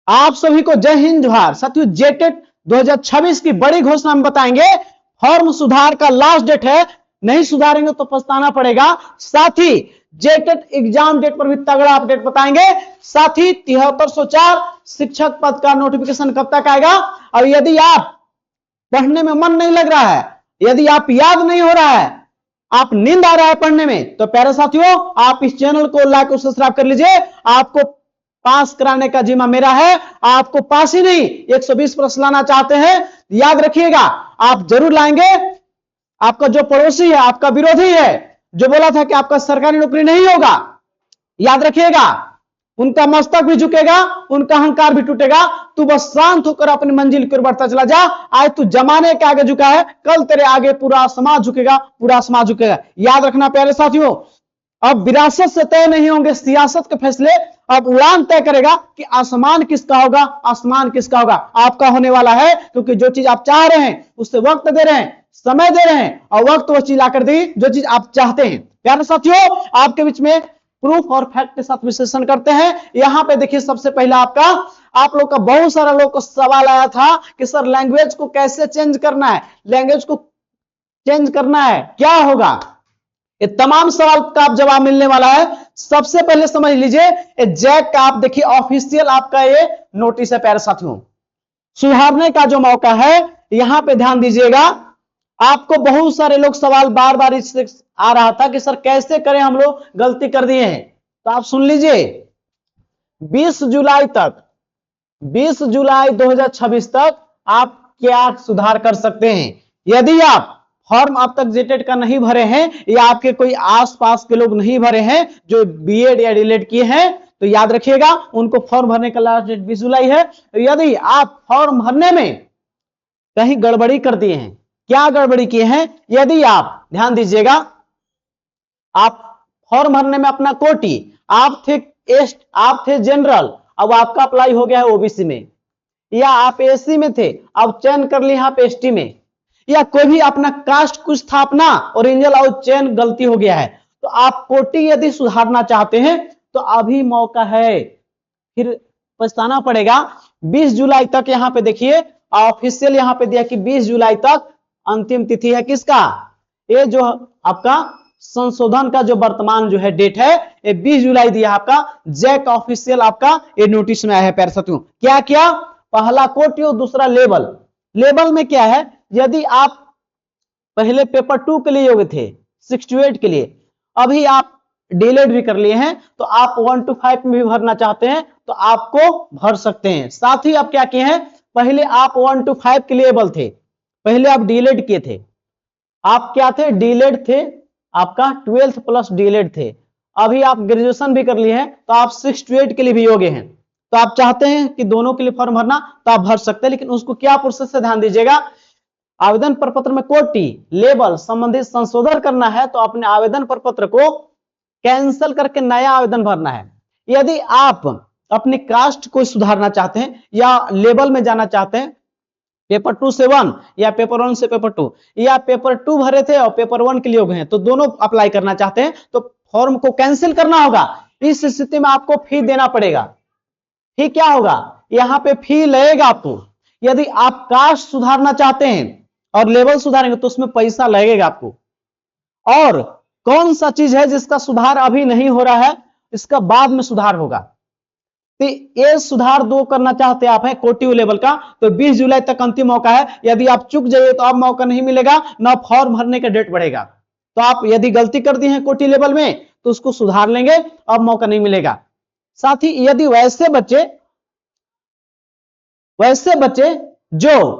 आप सभी को जय हिंद जोहार। साथियों, जेटेट 2026 की बड़ी घोषणा हम बताएंगे। फॉर्म सुधार का लास्ट डेट है, नहीं सुधारेंगे तो पछताना पड़ेगा। साथ ही जेटेट एग्जाम डेट पर भी तगड़ा अपडेट बताएंगे। साथ ही 7304 शिक्षक पद का नोटिफिकेशन कब तक आएगा। और यदि आप पढ़ने में मन नहीं लग रहा है, यदि आप याद नहीं हो रहा है, आप नींद आ रहा है पढ़ने में, तो प्यारे साथियों आप इस चैनल को लाइक और सब्सक्राइब कर लीजिए। आपको पास कराने का जिम्मा मेरा है। आपको पास ही नहीं 120 प्रश्न लाना चाहते हैं, याद रखिएगा आप जरूर लाएंगे। आपका जो पड़ोसी है, आपका विरोधी है, जो बोला था कि आपका सरकारी नौकरी नहीं होगा, याद रखिएगा उनका मस्तक भी झुकेगा, उनका अहंकार भी टूटेगा। तू बस शांत होकर अपनी मंजिल की ओर बढ़ता चला जा। आज तू जमाने के आगे झुका है, कल तेरे आगे पूरा समाज झुकेगा, पूरा समाज झुकेगा। याद रखना प्यारे साथियों, अब विरासत से तय नहीं होंगे सियासत के फैसले। अब उड़ान तय करेगा कि आसमान किसका होगा, आसमान किसका होगा। आपका होने वाला है, क्योंकि जो चीज आप चाह रहे हैं उससे वक्त दे रहे हैं, समय दे रहे हैं, और वक्त वो चीज आकर दी जो चीज आप चाहते हैं। प्यारे साथियों, आपके बीच में प्रूफ और फैक्ट के साथ विश्लेषण करते हैं। यहां पे देखिए, सबसे पहला आप लोग का बहुत सारा लोग को सवाल आया था कि सर लैंग्वेज को कैसे चेंज करना है, लैंग्वेज को चेंज करना है क्या होगा। ये तमाम सवाल का जवाब मिलने वाला है। सबसे पहले समझ लीजिए, जैक का आप देखिए ऑफिशियल आपका ये नोटिस है। प्यारे साथियों, सुधारने का जो मौका है, यहां पे ध्यान दीजिएगा। आपको बहुत सारे लोग सवाल बार बार इससे आ रहा था कि सर कैसे करें, हम लोग गलती कर दिए हैं। तो आप सुन लीजिए, 20 जुलाई तक, 20 जुलाई 2026 तक आप क्या सुधार कर सकते हैं। यदि आप फॉर्म अब तक जेटेट का नहीं भरे हैं, या आपके कोई आसपास के लोग नहीं भरे हैं जो बीएड या डीएलएड किए हैं, तो याद रखिएगा उनको फॉर्म भरने का लास्ट डेट 20 जुलाई है। यदि आप फॉर्म भरने में कहीं गड़बड़ी कर दिए हैं, क्या गड़बड़ी किए हैं, यदि आप ध्यान दीजिएगा, आप फॉर्म भरने में अपना कोटी, आप थे जनरल, अब आपका अप्लाई हो गया है ओबीसी में, या आप एससी में थे, अब चयन कर लिया आप एसटी में, या कोई भी अपना कास्ट कुछ था अपना ओरिजिनल और चयन गलती हो गया है, तो आप कोटी यदि सुधारना चाहते हैं तो अभी मौका है, फिर पछताना पड़ेगा। 20 जुलाई तक यहां पे देखिए ऑफिशियल यहां पे दिया कि 20 जुलाई तक अंतिम तिथि है किसका, ये जो आपका संशोधन का जो वर्तमान जो है डेट है, ये 20 जुलाई दिया आपका। जैक ऑफिशियल आपका ये नोटिस में आया है। प्यारे साथियों, क्या क्या, पहला कोटी और दूसरा लेवल। लेवल में क्या है, यदि आप पहले पेपर 2 के लिए योग्य थे 6 to 8 के लिए, अभी आप डीलेड भी कर लिए हैं, तो आप 1 to 5 में भी भरना चाहते हैं तो आपको भर सकते हैं। साथ ही आप क्या किए हैं, पहले आप 1 to 5 के लिए एबल थे, पहले आप डीलेड किए थे, आप क्या थे, डीलेड थे, आपका 12th प्लस डीलेड थे। अभी आप ग्रेजुएशन भी कर लिए हैं तो आप 6 to 8 के लिए भी योग्य हैं। तो आप चाहते हैं कि दोनों के लिए फॉर्म भरना, तो आप भर सकते हैं, लेकिन उसको क्या प्रोसेस से ध्यान दीजिएगा। आवेदन प्रपत्र में कोटि लेवल संबंधित संशोधन करना है तो अपने आवेदन प्रपत्र को कैंसिल करके नया आवेदन भरना है। यदि आप अपनी कास्ट को सुधारना चाहते हैं या लेवल में जाना चाहते हैं, पेपर 2 से 1 या पेपर 1 से पेपर 2, या पेपर 2 भरे थे और पेपर 1 के लिए योग्य हैं, तो दोनों अप्लाई करना चाहते हैं तो फॉर्म को कैंसिल करना होगा। इस स्थिति में आपको फी देना पड़ेगा। फी क्या होगा, यहां पे फी लगेगा आपको। यदि आप कास्ट सुधारना चाहते हैं और लेवल सुधारेंगे तो उसमें पैसा लगेगा आपको। और कौन सा चीज है जिसका सुधार अभी नहीं हो रहा है, इसका बाद में सुधार होगा। तो ये सुधार 2 करना चाहते आप हैं कोटी लेवल का, तो 20 जुलाई तक अंतिम मौका है। यदि आप चुक जाइए तो अब मौका नहीं मिलेगा, ना फॉर्म भरने का डेट बढ़ेगा। तो आप यदि गलती कर दी है कोटी लेवल में तो उसको सुधार लेंगे, अब मौका नहीं मिलेगा। साथ ही यदि वैसे बच्चे जो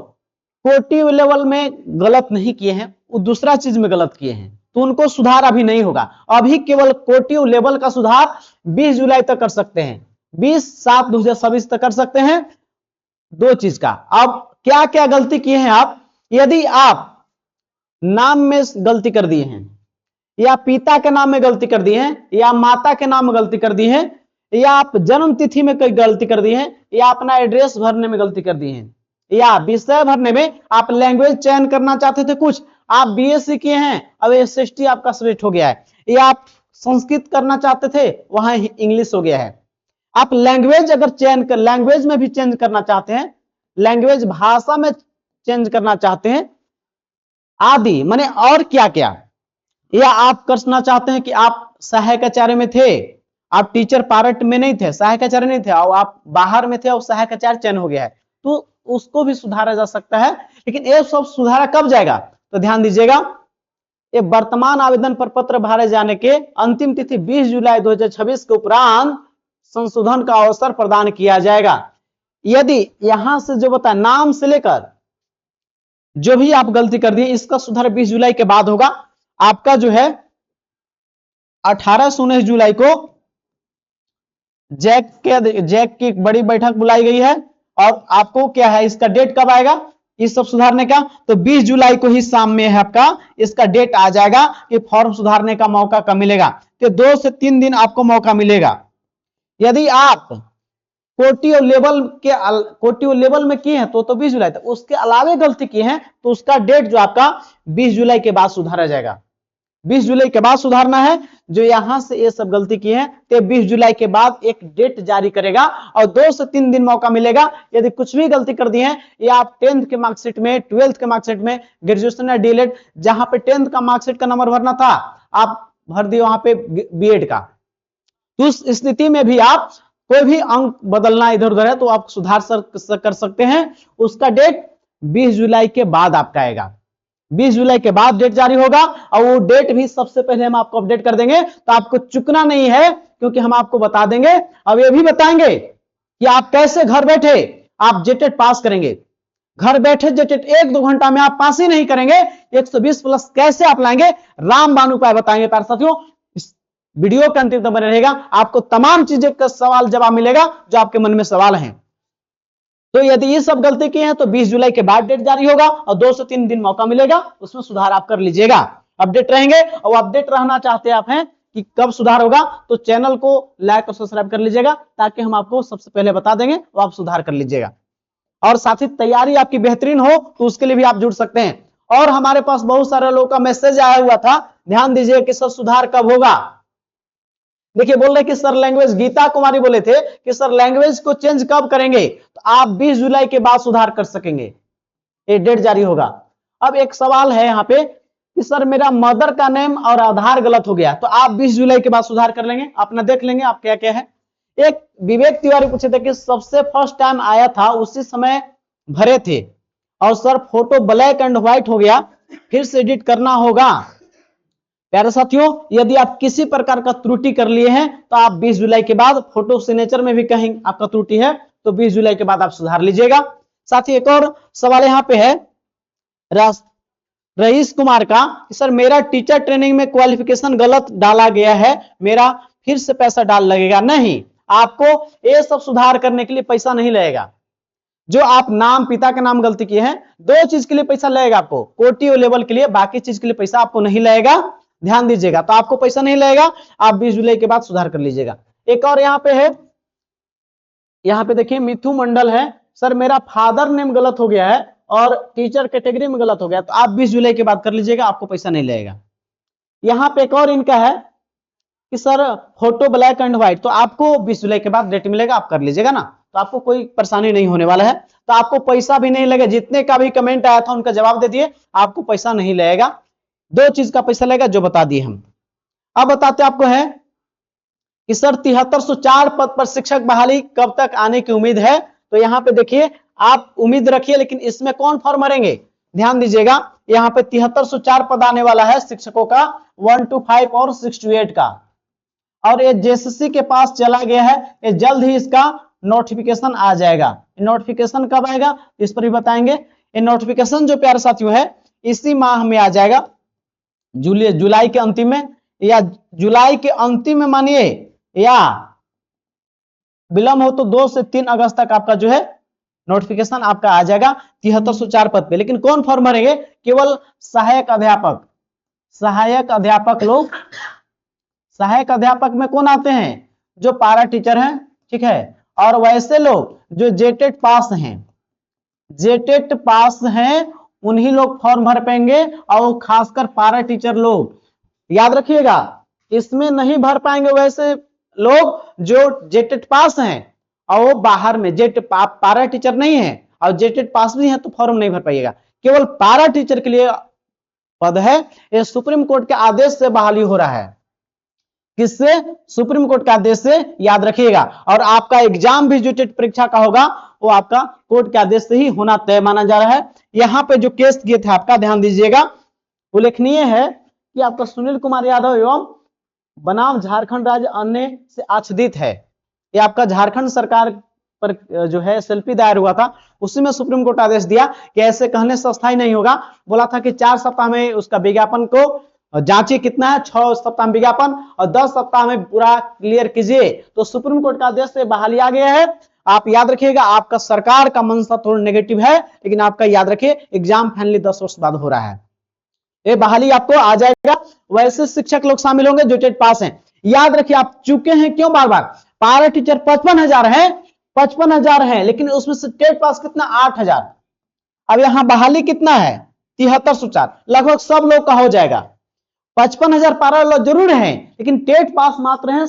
कोटी लेवल में गलत नहीं किए हैं, वो दूसरा चीज में गलत किए हैं, तो उनको सुधार अभी नहीं होगा। अभी केवल कोटी लेवल का सुधार 20 जुलाई तक कर सकते हैं, 20/7/2026 तक कर सकते हैं। 2 चीज का, अब क्या क्या गलती किए हैं आप, यदि आप नाम में गलती कर दिए हैं, या पिता के नाम में गलती कर दी है, या माता के नाम में गलती कर दी है, या आप जन्म तिथि में कोई गलती कर दी है, या अपना एड्रेस भरने में गलती कर दी है, या विषय भरने में आप लैंग्वेज चयन करना चाहते थे, कुछ आप बीएससी किए हैं अब एसएसटी आपका सिलेक्ट हो गया है, या आप संस्कृत करना चाहते थे वहां इंग्लिश हो गया है, आप लैंग्वेज अगर लैंग्वेज में भी चेंज करना चाहते हैं, लैंग्वेज भाषा में चेंज करना चाहते हैं आदि, माने और क्या क्या, या आप करना चाहते हैं कि आप सहायक आचार्य में थे, आप टीचर पार्ट में नहीं थे, सहायक आचार्य नहीं थे, और आप बाहर में थे और सहायक आचार्य चयन हो गया है, तो उसको भी सुधारा जा सकता है। लेकिन ये सब सुधारा कब जाएगा, तो ध्यान दीजिएगा, ये वर्तमान आवेदन पर पत्र भरे जाने के अंतिम तिथि 20 जुलाई 2026 के उपरांत संशोधन का अवसर प्रदान किया जाएगा। यदि यहां से जो बता नाम से लेकर जो भी आप गलती कर दिए, इसका सुधार 20 जुलाई के बाद होगा। आपका जो है 18 से 19 जुलाई को जैक की बड़ी बैठक बुलाई गई है, और आपको क्या है, इसका डेट कब आएगा इस सब सुधारने का, तो 20 जुलाई को ही शाम में है आपका इसका डेट आ जाएगा कि फॉर्म सुधारने का मौका कब मिलेगा, तो 2 से 3 दिन आपको मौका मिलेगा। यदि आप कोटी और लेवल में किए हैं तो 20 जुलाई तक, उसके अलावे गलती की है तो उसका डेट जो आपका 20 जुलाई के बाद सुधारा जाएगा। 20 जुलाई के बाद सुधारना है, जो यहां से ये सब गलती की है तो 20 जुलाई के बाद एक डेट जारी करेगा और 2 से 3 दिन मौका मिलेगा। यदि कुछ भी गलती कर दी है, या आप 10th के मार्कशीट में, 12th के मार्कशीट में, ग्रेजुएशन या डीएलएड, जहां पे 10th का मार्कशीट का नंबर भरना था आप भर दिए वहां पे बीएड का, तो उस स्थिति में भी आप कोई भी अंक बदलना इधर उधर है तो आप सुधार कर सकते हैं। उसका डेट 20 जुलाई के बाद आपका आएगा, 20 जुलाई के बाद डेट जारी होगा, और वो डेट भी सबसे पहले हम आपको अपडेट कर देंगे, तो आपको चुकना नहीं है, क्योंकि हम आपको बता देंगे। अब ये भी बताएंगे कि आप कैसे घर बैठे आप जेटेट पास करेंगे। घर बैठे जेटेट 1-2 घंटा में आप पास ही नहीं करेंगे, 120 प्लस कैसे आप लाएंगे, रामबाण उपाय बताएंगे प्यारे साथियों। इस वीडियो के अंतिम तक बने रहेगा, आपको तमाम चीजें का सवाल जवाब मिलेगा जो आपके मन में सवाल हैं। तो यदि ये सब गलती की है तो 20 जुलाई के बाद डेट जारी होगा और 2 से 3 दिन मौका मिलेगा, उसमें सुधार आप कर लीजिएगा, अपडेट रहेंगे। और अपडेट रहना चाहते आप हैं कि कब सुधार होगा, तो चैनल को लाइक और सब्सक्राइब कर लीजिएगा, ताकि हम आपको सबसे पहले बता देंगे और आप सुधार कर लीजिएगा। और साथ ही तैयारी आपकी बेहतरीन हो तो उसके लिए भी आप जुड़ सकते हैं। और हमारे पास बहुत सारे लोगों का मैसेज आया हुआ था, ध्यान दीजिए कि सर सुधार कब होगा। देखिए बोल रहे कि सर लैंग्वेज, गीता कुमारी बोले थे कि सर लैंग्वेज को चेंज कब करेंगे, तो आप 20 जुलाई के बाद सुधार कर सकेंगे, ये डेट जारी होगा। अब एक सवाल है यहाँ पे कि सर मेरा मदर का नेम और आधार गलत हो गया, तो आप 20 जुलाई के बाद सुधार कर लेंगे, अपना देख लेंगे आप क्या क्या है। एक विवेक तिवारी पूछे थे कि सबसे फर्स्ट टाइम आया था उसी समय भरे थे, और sir photo black and white हो गया, फिर से एडिट करना होगा। प्यारे साथियों, यदि आप किसी प्रकार का त्रुटि कर लिए हैं तो आप 20 जुलाई के बाद, फोटो सिग्नेचर में भी कहीं आपका त्रुटि है तो 20 जुलाई के बाद आप सुधार लीजिएगा। साथ ही एक और सवाल यहाँ पे है रईस कुमार का, सर मेरा टीचर ट्रेनिंग में क्वालिफिकेशन गलत डाला गया है, मेरा फिर से पैसा डाल लगेगा? नहीं, आपको ये सब सुधार करने के लिए पैसा नहीं लगेगा। जो आप नाम, पिता का नाम गलती किए हैं, 2 चीज के लिए पैसा लगेगा आपको, कोटी और लेवल के लिए, बाकी चीज के लिए पैसा आपको नहीं लगेगा, ध्यान दीजिएगा। तो आपको पैसा नहीं लगेगा, आप 20 जुलाई के बाद सुधार कर लीजिएगा। एक और यहाँ पे है, यहाँ पे देखिए मिथु मंडल है, सर मेरा फादर नेम गलत हो गया है और टीचर कैटेगरी में गलत हो गया, तो आप 20 जुलाई के बाद कर लीजिएगा, आपको पैसा नहीं लगेगा। यहाँ पे एक और इनका है कि sir photo black and white, तो आपको 20 जुलाई के बाद डेट मिलेगा, आप कर लीजिएगा ना, तो आपको कोई परेशानी नहीं होने वाला है, तो आपको पैसा भी नहीं लगेगा। जितने का भी कमेंट आया था उनका जवाब दे दिए, आपको पैसा नहीं लगेगा। 2 चीज का पैसा लगेगा जो बता दिए हम। अब बताते आपको है कि सर 7304 पद पर शिक्षक बहाली कब तक आने की उम्मीद है, तो यहाँ पे देखिए आप उम्मीद रखिए, लेकिन इसमें कौन फॉर्म भरेंगे, ध्यान दीजिएगा। यहाँ पे 7304 पद आने वाला है शिक्षकों का, 1 to 5 और 6 to 8 का, और ये जेएसएससी के पास चला गया है, ये जल्द ही इसका नोटिफिकेशन आ जाएगा। नोटिफिकेशन कब आएगा इस पर भी बताएंगे। ये नोटिफिकेशन जो प्यारे साथियों है इसी माह में आ जाएगा, जुलाई के अंतिम में, या जुलाई के अंतिम में मानिए, या विलंब हो तो 2 से 3 अगस्त तक आपका जो है नोटिफिकेशन आपका आ जाएगा 7304 पद पे। लेकिन कौन फॉर्म भरेंगे, केवल सहायक अध्यापक। सहायक अध्यापक लोग, सहायक अध्यापक में कौन आते हैं, जो पारा टीचर हैं, ठीक है, और वैसे लोग जो जेटेट पास हैं, जेटेट पास हैं उन्हीं लोग फॉर्म भर पाएंगे, और खासकर पारा टीचर लोग, याद रखिएगा इसमें नहीं भर पाएंगे वैसे लोग जो जेटेट पास हैं और वो बाहर में जेट पारा टीचर नहीं है और जेटेट पास भी है तो फॉर्म नहीं भर पाइएगा। केवल पारा टीचर के लिए पद है, ये सुप्रीम कोर्ट के आदेश से बहाली हो रहा है। किससे? सुप्रीम कोर्ट के आदेश से, याद रखिएगा। और आपका एग्जाम भी जो टेट परीक्षा का होगा वो आपका कोर्ट के आदेश से ही होना तय माना जा रहा है। यहां पे जो केस किए थे आपका ध्यान दीजिएगा, उल्लेखनीय है कि आपका सुनील कुमार यादव एवं बनाम झारखंड राज्य अन्य से आच्छादित है। ये आपका झारखंड सरकार पर जो है एसएलपी दायर हुआ था, उसी में सुप्रीम कोर्ट आदेश दिया कि ऐसे कहने से अस्थायी नहीं होगा। बोला था कि 4 सप्ताह में उसका विज्ञापन को जांचिए कितना है, 6 सप्ताह में विज्ञापन और 10 सप्ताह में पूरा क्लियर कीजिए। तो सुप्रीम कोर्ट का आदेश से बहाली आ गया है। आप याद रखिएगा, आपका सरकार का मंशा थोड़ा नेगेटिव है, लेकिन आपका याद रखिए एग्जाम फाइनली 10 वर्ष बाद हो रहा है। ये बहाली आपको आ जाएगा। वैसे शिक्षक लोग शामिल होंगे जो टेट पास हैं। याद रखिए, आप चुके हैं क्यों बार बार। पारा टीचर 55,000 है, 55,000 है, लेकिन उसमें से टेट पास कितना? 8,000। अब यहां बहाली कितना है? 7304। लगभग सब लोग का हो जाएगा। 55,000 पारा लोग जरूर है, लेकिन टेट पास मात्र है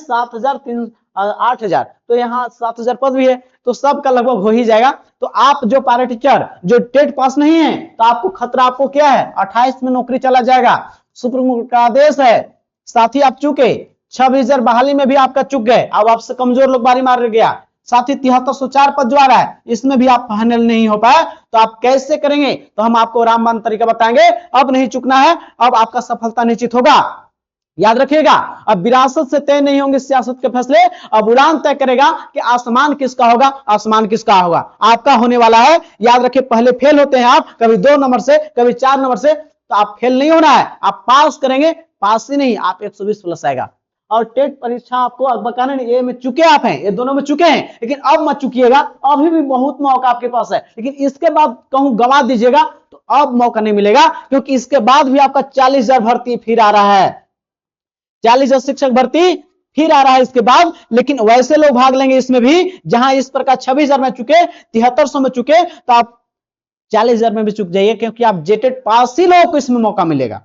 8,000। तो यहाँ 7,000 पद भी है, तो सबका लगभग हो ही जाएगा। तो आप जो पारा टीचर जो टेट पास नहीं है, तो आपको खतरा आपको क्या है? 28 में नौकरी चला जाएगा। सुप्रीम कोर्ट का आदेश है। साथ ही आप चुके 26,000 बहाली में भी आपका चुक गए। अब आपसे कमजोर लोग बारी मार गया। साथ ही 7304 पद जो आ रहा है, इसमें भी आप फाइनल नहीं हो पाए, तो आप कैसे करेंगे? तो हम आपको रामबाण तरीका बताएंगे। अब नहीं चुकना है, अब आपका सफलता निश्चित होगा। याद रखिएगा, अब विरासत से तय नहीं होंगे सियासत के फैसले। अब उड़ान तय करेगा कि आसमान किसका होगा, आसमान किसका होगा। आपका होने वाला है। याद रखिए, पहले फेल होते हैं आप, कभी 2 नंबर से, कभी 4 नंबर से, तो आप फेल नहीं होना है, आप पास करेंगे। पास ही नहीं, आप 120 प्लस आएगा। और टेट परीक्षा आपको बकाने ये में चुके आप हैं, ये दोनों में चुके हैं, लेकिन अब मत चुकिएगा। अभी भी बहुत मौका आपके पास है, लेकिन इसके बाद कहूं गवा दीजिएगा तो अब मौका नहीं मिलेगा, क्योंकि इसके बाद भी आपका 40,000 भर्ती फिर आ रहा है। 40,000 शिक्षक भर्ती फिर आ रहा है इसके बाद। लेकिन वैसे लोग भाग लेंगे इसमें भी, जहां इस प्रकार 26,000 में चुके, 7300 में चुके, तो आप 40,000 में भी चुक जाइए, क्योंकि आप जेटेट पास ही लोगों को इसमें मौका मिलेगा।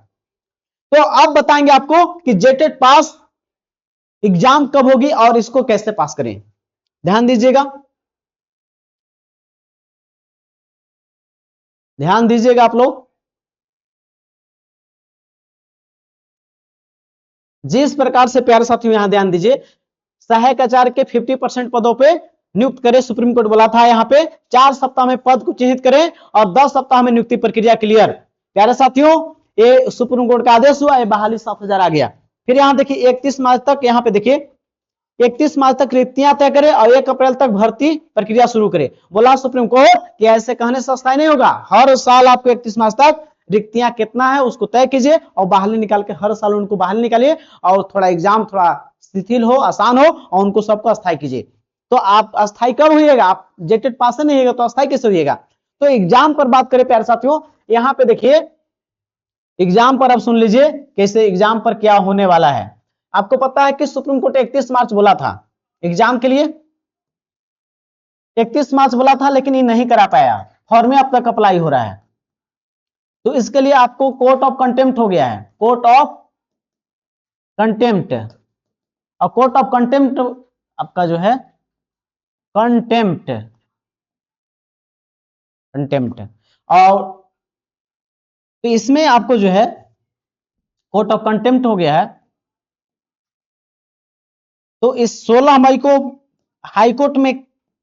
तो अब बताएंगे आपको कि जेटेट पास एग्जाम कब होगी और इसको कैसे पास करें। ध्यान दीजिएगा, ध्यान दीजिएगा आप लोग। जिस प्रकार से प्यारे साथियों यहां ध्यान दीजिए, सहायक आचार्य के 50% पदों पे नियुक्त करें। सुप्रीम कोर्ट बोला था यहां पे 4 सप्ताह में पद को चिन्हित करें और 10 सप्ताह में नियुक्ति प्रक्रिया क्लियर। प्यारे साथियों, ये सुप्रीम कोर्ट का आदेश हुआ, ये बहाली 7,000 आ गया। फिर यहां देखिए 31 मार्च तक, यहां पे देखिए 31 मार्च तक रिक्तियां तय करें और 1 अप्रैल तक भर्ती प्रक्रिया शुरू करें। बोला सुप्रीम कोर्ट कि ऐसे कहने से अस्थायी नहीं होगा। हर साल आपको 31 मार्च तक रिक्तियां कितना है उसको तय कीजिए और बहाली निकाल के हर साल उनको बहाली निकालिए, और थोड़ा एग्जाम थोड़ा शिथिल हो, आसान हो, और उनको सबको अस्थायी कीजिए। तो आप अस्थायी कब होइएगा? आप जेटेट पास नहीं होगा तो अस्थायी कैसे होइएगा? तो एग्जाम पर बात करें प्यारे साथियों, यहां पे देखिए एग्जाम पर अब सुन लीजिए कैसे एग्जाम पर क्या होने वाला है। आपको पता है कि सुप्रीम कोर्ट 31 मार्च बोला था एग्जाम के लिए, 31 मार्च बोला था, लेकिन ये नहीं करा पाया। फॉर्मे अब तक अप्लाई हो रहा है, तो इसके लिए आपको कोर्ट ऑफ कंटेम्प्ट हो गया है। कोर्ट ऑफ कंटेम्प्ट, और कोर्ट ऑफ कंटेम्प्ट आपका जो है कंटेम्प्ट, और तो इसमें आपको जो है कोर्ट ऑफ कंटेम्प्ट हो गया है। तो इस 16 मई को हाईकोर्ट में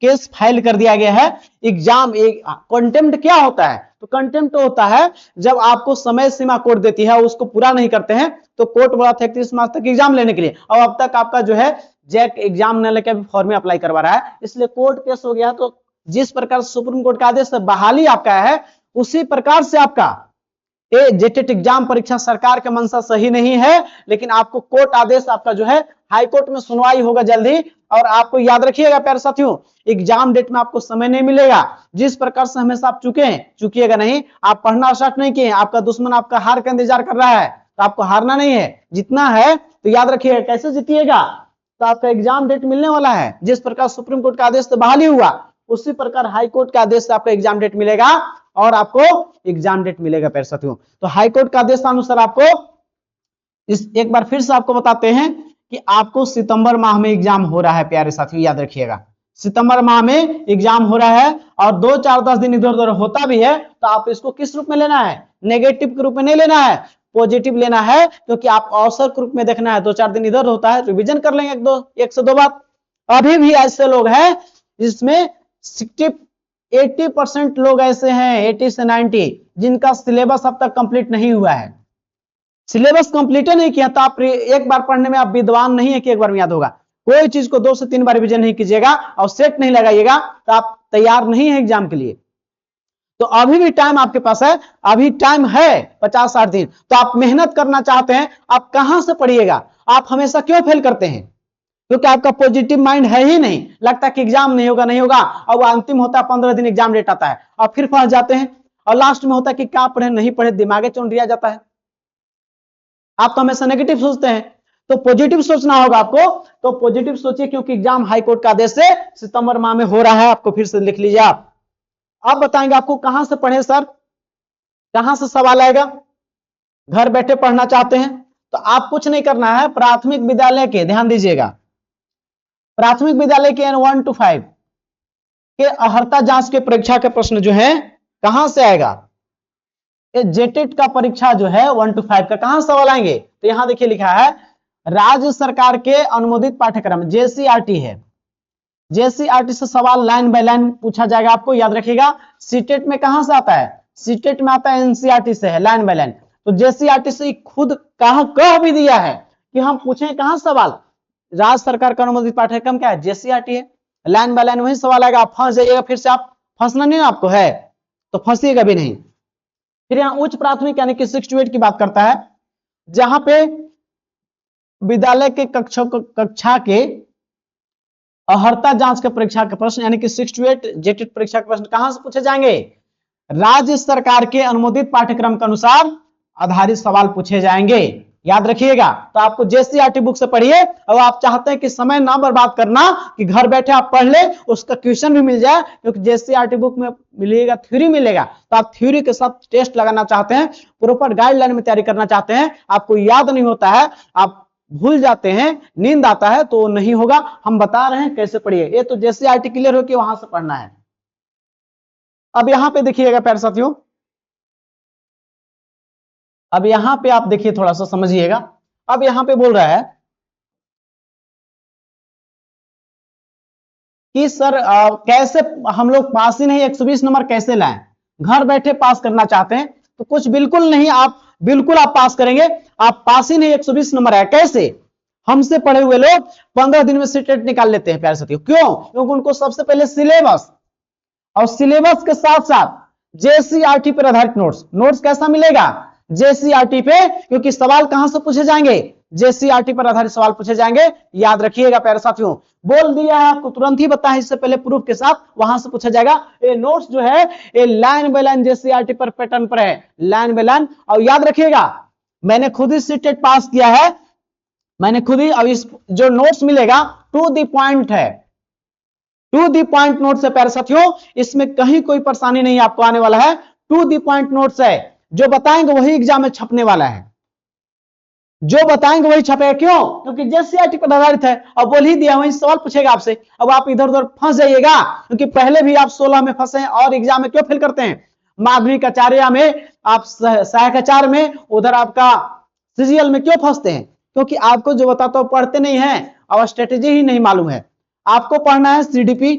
केस फाइल कर दिया गया है। एग्जाम एक कंटेम्प्ट क्या होता है? तो कंटेम्प्ट होता है जब आपको समय सीमा कोर्ट देती है उसको पूरा नहीं करते हैं, तो कोर्ट बोला था 31 मार्च तक एग्जाम लेने के लिए, और अब तक आपका जो है जैक एग्जाम न लेकर अभी फॉर्म में अप्लाई करवा रहा है, इसलिए कोर्ट केस हो गया। तो जिस प्रकार सुप्रीम कोर्ट का आदेश से बहाली आपका है, उसी प्रकार से आपका ये जेटेट एग्जाम परीक्षा सरकार का मंशा सही नहीं है, लेकिन आपको कोर्ट आदेश आपका जो है हाई कोर्ट में सुनवाई होगा जल्दी। और आपको याद रखिएगा प्यारे साथियों, एग्जाम डेट में आपको समय नहीं मिलेगा। जिस प्रकार से हमेशा आप चुके हैं, चुकिएगा नहीं। आप पढ़ना स्टार्ट नहीं किए, आपका दुश्मन आपका हार का इंतजार कर रहा है, तो आपको हारना नहीं है, जीतना है। तो याद रखिएगा कैसे जीतिएगा, तो आपका एग्जाम डेट मिलने वाला है। जिस प्रकार सुप्रीम कोर्ट का आदेश से बहाली हुआ, उसी प्रकार हाई कोर्ट के आदेश से आपका एग्जाम डेट मिलेगा, और आपको एग्जाम डेट मिलेगा प्यारे साथियों। तो हाई कोर्ट का आदेश अनुसार आपको इस एक बार फिर से आपको बताते हैं कि आपको सितंबर माह में एग्जाम हो रहा है प्यारे साथियों, याद रखिएगा सितंबर माह में एग्जाम हो रहा है और 2-4-10 दिन इधर उधर होता भी है तो आप इसको किस रूप में लेना है, नेगेटिव के रूप में नहीं लेना है, पॉजिटिव लेना है, क्योंकि आप औसत रूप में देखना है। 2-4 दिन इधर होता है, रिवीजन कर लेंगे एक से दो बार। अभी भी ऐसे लोग हैं जिसमें 80% लोग ऐसे हैं, 80 से 90, जिनका सिलेबस अब तक कंप्लीट नहीं हुआ है। सिलेबस कंप्लीट नहीं किया तो आप एक बार पढ़ने में आप विद्वान नहीं है कि एक बार में याद होगा। कोई चीज को 2 से 3 बार रिवीजन नहीं कीजिएगा और सेट नहीं लगाइएगा तो आप तैयार नहीं है एग्जाम के लिए। तो अभी भी टाइम आपके पास है, अभी टाइम है 50-60 दिन। तो आप मेहनत करना चाहते हैं, आप कहां से पढ़िएगा? आप हमेशा क्यों फेल करते हैं? क्योंकि आपका पॉजिटिव माइंड है ही नहीं, लगता है कि एग्जाम नहीं होगा नहीं होगा, और वो अंतिम होता है 15 दिन एग्जाम डेट आता है और फिर फंस जाते हैं और लास्ट में होता है कि क्या पढ़े नहीं पढ़े, दिमागे चौंध दिया जाता है। आप तो हमेशा नेगेटिव सोचते हैं, तो पॉजिटिव सोचना होगा आपको। तो पॉजिटिव सोचिए, क्योंकि एग्जाम हाईकोर्ट का आदेश से सितंबर माह में हो रहा है। आपको फिर से लिख लीजिए। आप बताएंगे आपको कहां से पढ़े सर, कहां से सवाल आएगा? घर बैठे पढ़ना चाहते हैं तो आप कुछ नहीं करना है, प्राथमिक विद्यालय के, ध्यान दीजिएगा, प्राथमिक विद्यालय के 1 to 5 के अहर्ता जांच के परीक्षा के प्रश्न जो है कहां से आएगा? जेटेट का परीक्षा जो है 1 to 5 का कहां सवाल आएंगे? तो यहां देखिए लिखा है राज्य सरकार के अनुमोदित पाठ्यक्रम, जेसीआरटी है, जेसीआरटी से सवाल लाइन बाय लाइन पूछा जाएगा आपको, याद रखिएगा। सीटेट में कहां से आता है? सीटेट में आता है एनसीईआरटी से, है लाइन बाय लाइन। तो जेसीआरटी से खुद कह भी दिया है कि हम पूछें कहां सवाल, राज्य सरकार का अनुमोदित पाठ्यक्रम क्या है? जेसीआरटी है, लाइन बाय लाइन वही सवाल आएगा। आप फंस जाइएगा, फिर से आप फंसना नहीं ना आपको है तो फंसिएगा भी नहीं। फिर यहां उच्च प्राथमिक यानी कि 6 to 8 की बात करता है, जहां पे विद्यालय के कक्षा के अहर्ता जांच के परीक्षा के प्रश्न यानी कि 6 to 8 जेटेट परीक्षा के प्रश्न कहां से पूछे जाएंगे? राज्य सरकार के अनुमोदित पाठ्यक्रम के अनुसार आधारित सवाल पूछे जाएंगे, याद रखिएगा। तो आपको जेसीआरटी बुक से पढ़िए, और आप चाहते हैं कि समय ना बर्बाद करना, कि घर बैठे आप पढ़ ले, उसका क्वेश्चन भी मिल जाए, क्योंकि जेसीआरटी बुक में मिलेगा, थ्योरी मिलेगा। तो आप थ्योरी के साथ टेस्ट लगाना चाहते हैं, प्रॉपर गाइडलाइन में तैयारी करना चाहते हैं, आपको याद नहीं होता है, आप भूल जाते हैं, नींद आता है, तो नहीं होगा। हम बता रहे हैं कैसे पढ़िए। ये तो जेसीआरटी क्लियर हो कि वहां से पढ़ना है। अब यहां पे देखिएगा प्यारे साथियों, अब यहां पे आप देखिए, थोड़ा सा समझिएगा। अब यहां पे बोल रहा है कि सर कैसे हम लोग पास ही नहीं 120 नंबर कैसे लाएं? घर बैठे पास करना चाहते हैं तो कुछ बिल्कुल नहीं, आप बिल्कुल आप पास करेंगे। आप पास ही नहीं 120 नंबर है कैसे? हमसे पढ़े हुए लोग 15 दिन में सीटेट निकाल लेते हैं प्यारे साथियों। क्यों? क्योंकि उनको सबसे पहले सिलेबस, और सिलेबस के साथ साथ जेसीआरटी पर आधारित नोट्स कैसा मिलेगा? जेसीआरटी पे, क्योंकि सवाल कहां से पूछे जाएंगे? जेसीआरटी पर आधारित सवाल पूछे जाएंगे, याद रखिएगा प्यारे साथियों। बोल दिया है आपको, तुरंत ही बताया इससे पहले प्रूफ के साथ, वहां से पूछा जाएगा। ये नोट्स जो है ये लाइन बाय लाइन जेसीआरटी पर पैटर्न पर है, लाइन बाय लाइन। और याद रखिएगा, मैंने खुद ही सीटेट पास किया है, मैंने खुद ही। अब इस जो नोट्स मिलेगा टू द पॉइंट है, टू दी पॉइंट नोट्स है प्यारे साथियों, इसमें कहीं कोई परेशानी नहीं आपको आने वाला है। टू दी पॉइंट नोट्स है, जो बताएंगे वही एग्जाम में छपने वाला है, जो बताएंगे वही छपेगा। क्यों? क्योंकि जेसीआरटी पर आधारित है, और बोल ही दिया वही सवाल पूछेगा आपसे। अब आप इधर उधर फंस जाइएगा, क्योंकि पहले भी आप 16 में फंसे हैं और एग्जाम में क्यों फेल करते हैं? माध्यमिक आचार्य में, आप सहायक आचार्य में, उधर आपका सीजीएल में क्यों फंसते हैं? क्योंकि आपको जो बताता हूं पढ़ते नहीं है और स्ट्रेटेजी ही नहीं मालूम है। आपको पढ़ना है सीडीपी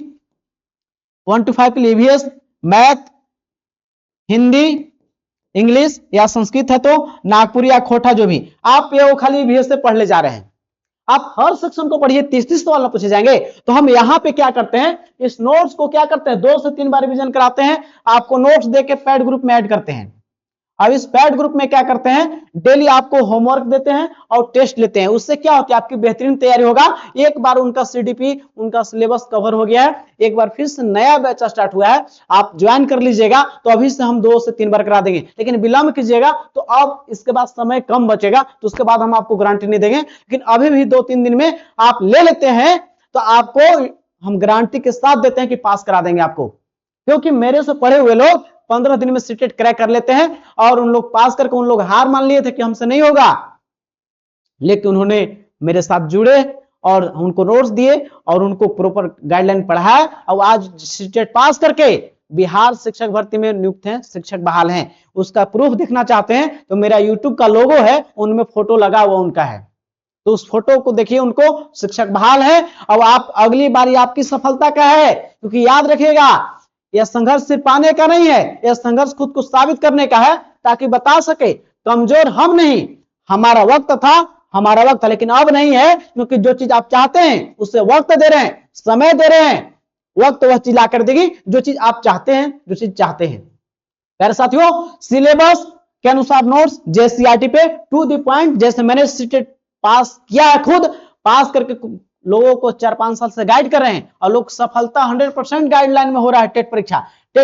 1 to 5 के लिए ईवीएस, मैथ, हिंदी, इंग्लिश या संस्कृत है तो नागपुरी या खोटा, जो भी आप ये वो खाली ईवीएस से पढ़ ले जा रहे हैं। आप हर सेक्शन को पढ़िए, 30-30 सवाल पूछे जाएंगे। तो हम यहां पे क्या करते हैं, इस नोट्स को क्या करते हैं, 2 से 3 बार रिवीजन कराते हैं, आपको नोट्स देके पैड ग्रुप में ऐड करते हैं। अब इस पैड ग्रुप में क्या करते हैं, डेली आपको होमवर्क देते हैं और टेस्ट लेते हैं। उससे क्या होता है, आपकी बेहतरीन तैयारी होगा। एक बार उनका सीडीपी, उनका सिलेबस कवर हो गया है, एक बार फिर से नया बैच स्टार्ट हुआ है, आप ज्वाइन कर लीजिएगा। तो अभी से हम 2 से 3 बार करा देंगे, लेकिन विलंब कीजिएगा तो अब इसके बाद समय कम बचेगा, तो उसके बाद हम आपको गारंटी नहीं देंगे। लेकिन अभी भी 2-3 दिन में आप ले लेते हैं तो आपको हम गारंटी के साथ देते हैं कि पास करा देंगे आपको। क्योंकि मेरे से पढ़े हुए लोग 15 दिन में सीटेट क्रैक कर लेते हैं, और उन लोग पास करके उन लोग हार मान लिए थे कि हमसे नहीं होगा, लेकिन उन्होंने मेरे साथ जुड़े और उनको नोट्स दिए और उनको प्रॉपर गाइडलाइन पढ़ाया और आज सीटेट पास करके बिहार शिक्षक भर्ती में नियुक्त हैं, शिक्षक बहाल हैं। उसका प्रूफ देखना चाहते हैं तो मेरा यूट्यूब का लोगो है, उनमें फोटो लगा हुआ उनका है, तो उस फोटो को देखिए, उनको शिक्षक बहाल है। और आप अगली बारी आपकी सफलता का है, क्योंकि याद रखिएगा यह संघर्ष सिर्फ पाने का नहीं है, यह संघर्ष खुद को साबित करने का है, ताकि बता सके कमजोर हम नहीं, हमारा वक्त था, हमारा वक्त था, लेकिन अब नहीं है, क्योंकि जो चीज आप चाहते हैं उससे वक्त दे रहे हैं, समय दे रहे हैं, वक्त वह चीज ला कर देगी जो चीज आप चाहते हैं, जो चीज चाहते हैं। प्यारे साथियों, सिलेबस के अनुसार नोट्स जेसीईआरटी पे टू द पॉइंट, जैसे मैंने सीटेट पास किया है, खुद पास करके लोगों को 4-5 साल से गाइड कर रहे हैं और लोग सफलता 100% गाइडलाइन में हो रहा है। टेट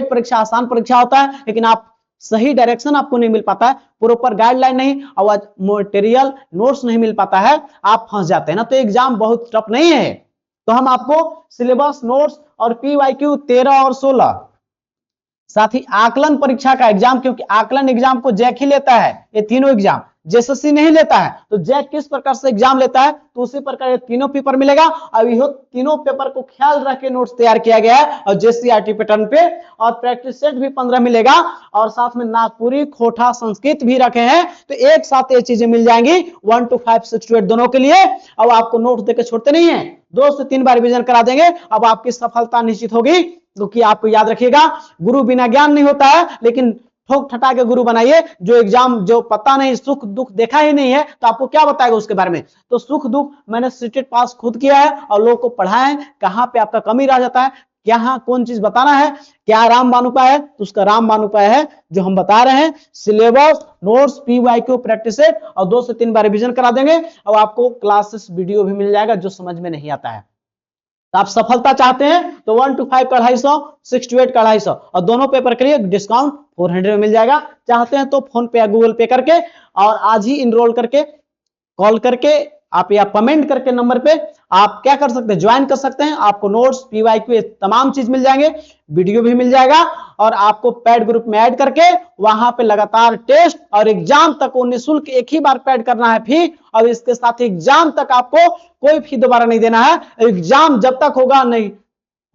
परीक्षा आसान परीक्षा होता है, लेकिन आप सही डायरेक्शन आपको नहीं मिल पाता है, प्रॉपर गाइडलाइन नहीं और मटेरियल नोट्स नहीं मिल पाता है, आप फंस जाते हैं ना। तो एग्जाम बहुत टफ नहीं है। तो हम आपको सिलेबस, नोट्स और पीवाईक्यू 13 और 16, साथ ही आकलन परीक्षा का एग्जाम, क्योंकि आकलन एग्जाम को जैक ही लेता है, ये तीनों एग्जाम जेएसएससी नहीं लेता है, तो जैक किस प्रकार से एग्जाम लेता है तो उसी प्रकार ये तीनों पेपर मिलेगा। और यह तीनों पेपर को ख्याल रख के नोट्स तैयार किया गया है और जेसीईआरटी पैटर्न पे, और प्रैक्टिस सेट भी 15 मिलेगा और साथ में नागपुरी, खोटा, संस्कृत भी रखे हैं। तो एक साथ ये चीजें मिल जाएंगी 1 to 5, 6 to 8 दोनों के लिए। अब आपको नोट्स देकर छोड़ते नहीं है, 2 से 3 बार रिवीजन करा देंगे, अब आपकी सफलता निश्चित होगी। क्योंकि आपको याद रखिएगा, गुरु बिना ज्ञान नहीं होता है, लेकिन ठोक ठटा के गुरु बनाइए। जो एग्जाम जो पता नहीं, सुख दुख देखा ही नहीं है, तो आपको क्या बताएगा उसके बारे में। तो सुख दुख मैंने सीटेट पास खुद किया है और लोगों को पढ़ाया है, कहां पे आपका कमी रह जाता है, क्या कौन चीज बताना है, क्या रामबाण उपाय है, तो उसका रामबाण उपाय है जो हम बता रहे हैं। Syllabus, notes, PYQ, practice set और 2 से 3 बार रिवीजन करा देंगे और आपको क्लासेस वीडियो भी मिल जाएगा जो समझ में नहीं आता है। तो आप सफलता चाहते हैं तो 1 to 5 का 250, 6 to 8 का 250 और दोनों पेपर के लिए डिस्काउंट 400 में मिल जाएगा। चाहते हैं तो फोन पे या गूगल पे करके और आज ही इनरोल करके, कॉल करके आप या कमेंट करके नंबर पे आप क्या कर सकते हैं, ज्वाइन कर सकते हैं। आपको नोट्स, पीवाईक्यू तमाम चीज मिल जाएंगे, वीडियो भी मिल जाएगा और आपको पैड ग्रुप में ऐड करके वहां पे लगातार टेस्ट और एग्जाम तक वो निःशुल्क एक ही बार पैड करना है फी, और इसके साथ एग्जाम तक आपको कोई फी दोबारा नहीं देना है। एग्जाम जब तक होगा नहीं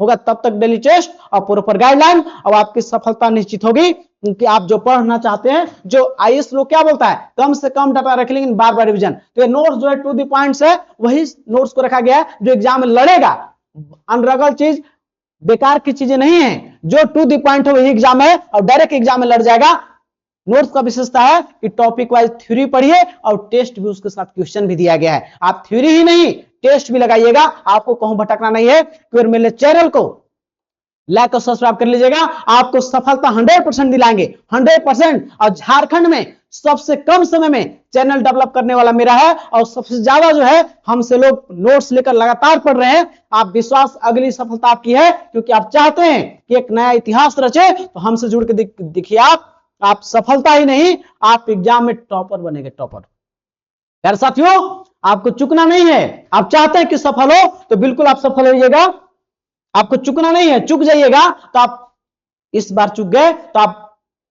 होगा तब तक डेली टेस्ट और प्रॉपर गाइडलाइन, और आपकी सफलता निश्चित होगी। क्योंकि आप जो पढ़ना चाहते हैं, जो आईएएस लोग क्या बोलता है, कम से कम डाटा रख लेकिन बार बार रिवीजन, तो ये नोट्स जो है टू द पॉइंट्स है, वही नोट्स को रखा गया है जो एग्जाम में लड़ेगा। अनरगल चीज, बेकार की चीजें नहीं है, जो टू द पॉइंट है वही एग्जाम है और डायरेक्ट एग्जाम में लड़ जाएगा। नोट्स का विशेषता है कि टॉपिक वाइज थ्योरी पढ़िए और टेस्ट भी उसके साथ क्वेश्चन भी दिया गया है। आप थ्योरी ही नहीं टेस्ट भी लगाइएगा, आपको कहूं भटकना नहीं है। फिर मेरे चैनल को लाइक और सब्सक्राइब कर लीजिएगा, आपको सफलता 100% दिलाएंगे, 100%। और झारखंड में सबसे कम समय में चैनल डेवलप करने वाला मेरा है और सबसे ज्यादा जो है हमसे लोग नोट्स लेकर लगातार पढ़ रहे हैं। आप विश्वास, अगली सफलता आपकी है, क्योंकि आप चाहते हैं कि एक नया इतिहास रचे, तो हमसे जुड़ के दिखिए। आप सफलता ही नहीं, आप एग्जाम में टॉपर बनेंगे, टॉपर। यार साथियों, आपको चुकना नहीं है। आप चाहते हैं कि सफल हो तो बिल्कुल आप सफल होइएगा, आपको चुकना नहीं है। चुक जाइएगा तो आप इस बार चुक गए, तो आप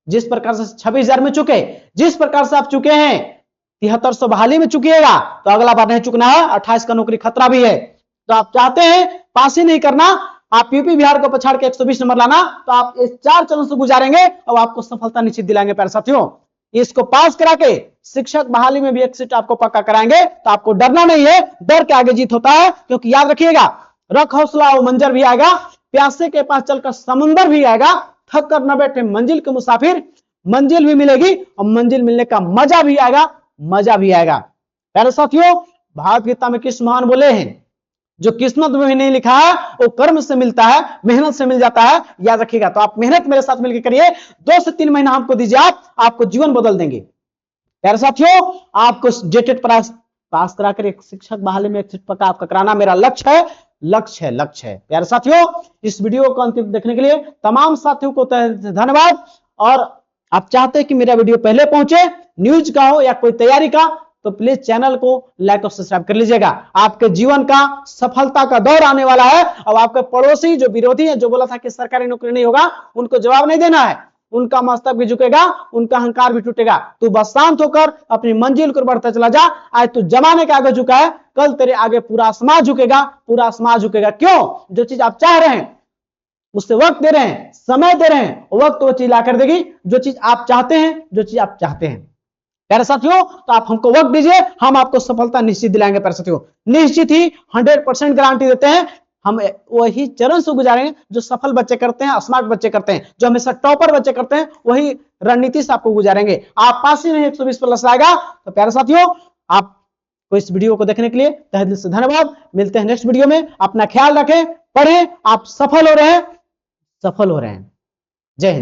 जिस प्रकार से 26,000 में चुके, जिस प्रकार से आप चुके हैं 7300 बहाली में चुकिएगा, तो अगला बार नहीं चुकना है। 28 का नौकरी खतरा भी है। तो आप चाहते हैं पास ही नहीं करना, आप यूपी बिहार को पछाड़ के 120 नंबर लाना, तो आप इस 4 चरणों से गुजारेंगे और आपको सफलता निश्चित दिलाएंगे। प्यारे साथियों, इसको पास करा के शिक्षक बहाली में भी एक सीट आपको पक्का कराएंगे। तो आपको डरना नहीं है, डर के आगे जीत होता है। क्योंकि याद रखिएगा, रख हौसला वो मंजर भी आएगा, प्यासे के पास चलकर समुंदर भी आएगा, थक कर न बैठे मंजिल के मुसाफिर, मंजिल भी मिलेगी और मंजिल मिलने का मजा भी आएगा, मजा भी आएगा। प्यारे साथियों, भागवत गीता में कृष्ण भगवान बोले हैं, जो किस्मत में भी नहीं लिखा है वो कर्म से मिलता है, मेहनत से मिल जाता है। याद रखिएगा। तो आप मेहनत मेरे साथ मिलकर करिए, 2 से 3 महीना हमको दीजिए, आपको जीवन बदल देंगे। प्यारे साथियों, आपको जेटेट पास कराकर एक शिक्षक बहाली में एक सीट पक्का आपका कराना मेरा लक्ष्य है, लक्ष्य है, लक्ष्य है। प्यारे साथियों, इस वीडियो को अंतिम देखने के लिए तमाम साथियों को धन्यवाद। और आप चाहते हैं कि मेरा वीडियो पहले पहुंचे, न्यूज का हो या कोई तैयारी का, तो प्लीज चैनल को लाइक और सब्सक्राइब कर लीजिएगा। आपके जीवन का सफलता का दौर आने वाला है। अब आपके पड़ोसी जो विरोधी है, जो बोला था कि सरकारी नौकरी नहीं होगा, उनको जवाब नहीं देना है। उनका मस्तक भी झुकेगा, उनका अहंकार भी टूटेगा। तू बस शांत होकर अपनी मंजिल को बढ़ता चला जा। आज तू जमाने के आगे झुका है, कल तेरे आगे पूरा आसमान झुकेगा, पूरा आसमान झुकेगा। क्यों? जो चीज आप चाह रहे हैं उससे वक्त दे रहे हैं, समय दे रहे हैं, वक्त वो चीज ला कर देगी जो चीज आप चाहते हैं, जो चीज आप चाहते हैं। प्यारे साथियों, तो आप हमको वक्त दीजिए, हम आपको सफलता निश्चित दिलाएंगे। प्यारे साथियों, निश्चित ही 100% गारंटी देते हैं। हम वही चरण से गुजारेंगे जो सफल बच्चे करते हैं, स्मार्ट बच्चे करते हैं, जो हमेशा टॉपर बच्चे करते हैं, वही रणनीति से आपको गुजारेंगे। आप पास ही नहीं 120 प्लस आएगा। तो प्यारे साथियों, आपको इस वीडियो को देखने के लिए तहे दिल से धन्यवाद। मिलते हैं नेक्स्ट वीडियो में। अपना ख्याल रखें, पढ़ें, आप सफल हो रहे हैं, सफल हो रहे हैं। जय हिंद।